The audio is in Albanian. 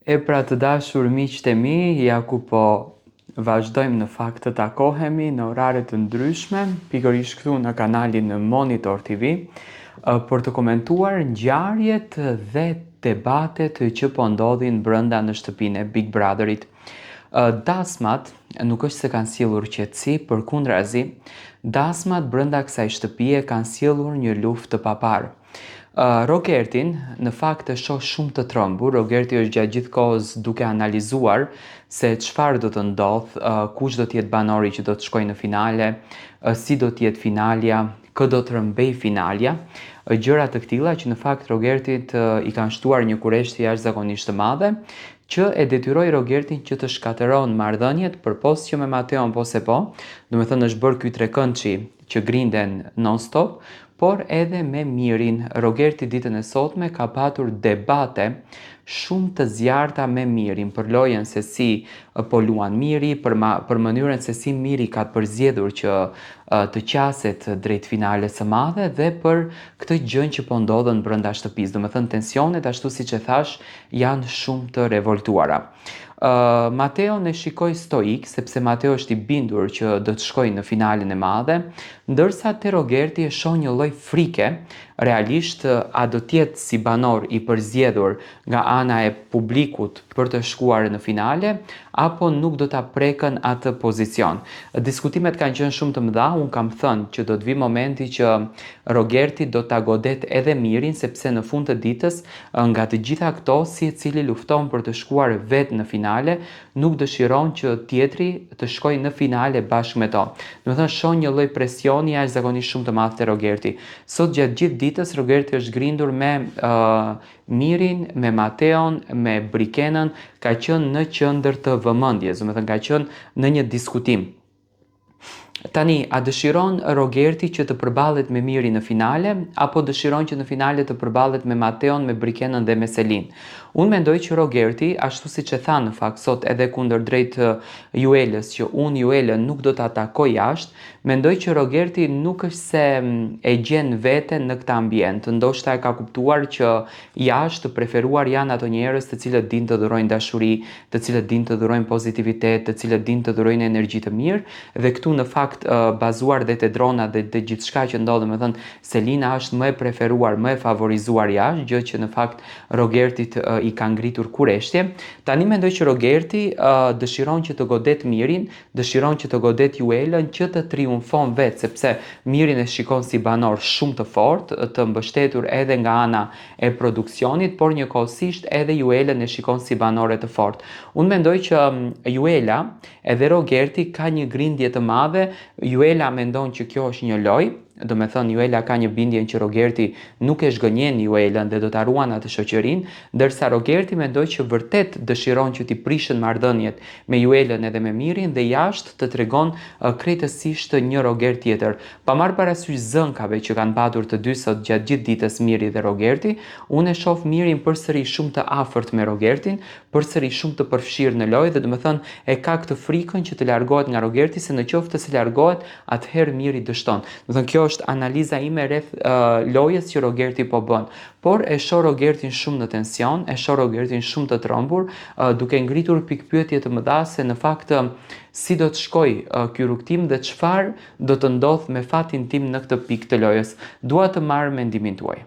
E pra të dashur miqtë e mi, ja ku po vazhdojmë në fakt të takohemi në orare të ndryshme, pikërisht këtu në kanalin në Monitor TV, për të komentuar ngjarjet dhe debatet që po ndodhin brenda në shtëpinë e Big Brotherit. Dasmat nuk është se kanë sjellur qetësi, përkundrazi, dasmat brenda kësaj shtëpie kanë sjellur një luftë të paparë. Rogertin në fakt e shoh shumë të trembur. Rogerti është gjatë gjithë kohës duke analizuar se çfarë do të ndodh, kush do të jetë banori që do të shkojë në finale, si do të jetë finalja, kë do të rëmbej finalja, gjëra të këtilla që në fakt Rogertit i kanë shtuar një kureshti jashtëzakonisht të madhe, që e detyroi Rogertin që të shkatëron marrëdhëniet përpos që me Mateon po se po, do të thënë është bërë ky trekëndçi që grinden non stop, por edhe me Mirin. Rogerti ditën e sotme ka patur debate shumë të zjarrta me Mirin për lojën se si po luan Miri, për mënyrën se si Miri ka përzgjedhur që të qaset drejt finales së madhe dhe për këtë gjën që po ndodhen brenda shtëpisë. Do të thënë tensionet, ashtu siç e thash, janë shumë të revoltuara. Mateo ne shikoi stoik, sepse Mateo është i bindur që do të shkojë në finalen e madhe, ndërsa te Rogerti e shoh një lloj frike, realisht a do të jetë si banor i përzgjedhur nga ana e publikut për të shkuar në finale, apo nuk do ta prekën atë pozicion. Diskutimet kanë qenë shumë të mëdha, unë kam thënë që do të vi momenti që Rogerti do ta godet edhe Mirin, sepse në fund të ditës, nga të gjitha këto, secili lufton për të shkuar vetë në finale, nuk dëshiron që tjetri të shkojë në finale bashkë me to. Do të thënë shoh një lloj presioni jashtëzakonisht shumë të madh te Rogerti. Sot gjatë gjithë ditës Rogerti është grindur me Mirin, me Mateon, me Brikenën, ka qenë në qendër të vëmendjes, do të thënë ka qenë në një diskutim. Tani, a dëshiron Rogerti që të përballet me Mirin në finale, apo dëshiron që në finale të përballet me Mateon, me Brikenën dhe me Selin? Unë mendoj që Rogerti, ashtu siç e tha në fakt sot edhe kundër drejt Juelës, që unë Juelën nuk do ta takoj jashtë, mendoj që Rogerti nuk është se e gjen veten në këtë ambient. Ndoshta e ka kuptuar që jashtë të preferuar janë ato njerëz të cilët dinë të dhurojnë dashuri, të cilët dinë të dhurojnë pozitivitet, të cilët dinë të dhurojnë energji të mirë, dhe këtu në fakt bazuar dhe te dronat dhe gjithçka që ndodh, do të thënë Selina është më e preferuar, më e favorizuar jashtë, gjë që në fakt Rogertit i ka ngritur kureshtje. Tani mendoj që Rogerti dëshiron që të godet Mirin, dëshiron që të godet Juelën, që të triumfon vetë, sepse Mirin e shikon si banor shumë të fortë, të mbështetur edhe nga ana e produksionit, por njëkohësisht edhe Juelën e shikon si banore të fortë. Unë mendoj që Juela edhe Rogerti ka një grindje të madhe. Juela mendon që kjo është një lojë, do me thënë Juela ka një bindjen që Rogerti nuk e shgënjen Juelën dhe do ta ruan atë shoqërinë, ndërsa Rogerti mendoj që vërtet dëshiron që t'i prishën marrëdhëniet me Juelën edhe me Mirin dhe jashtë të tregon krejtësisht një Roger tjetër. Pa marrë parasysh zënkave që kanë patur të dy sot gjatë gjithë ditës Miri dhe Rogerti, unë e shoh Mirin përsëri shumë të afërt me Rogertin, përsëri shumë të përfshirë në lojë dhe do me thënë e ka këtë frikën që të largohet nga Rogerti, se në qoftë se largohet, atëherë Miri dështon. Do thënë kjo është analiza ime rreth lojës që Rogerti po bën. Por e shoh Rogertin shumë në tension, e shoh Rogertin shumë të trembur, duke ngritur pikpyetje të mëdha se në fakt si do të shkojë ky rrugtim dhe çfarë do të ndodh me fatin tim në këtë pikë të lojës. Dua të marr mendimin tuaj.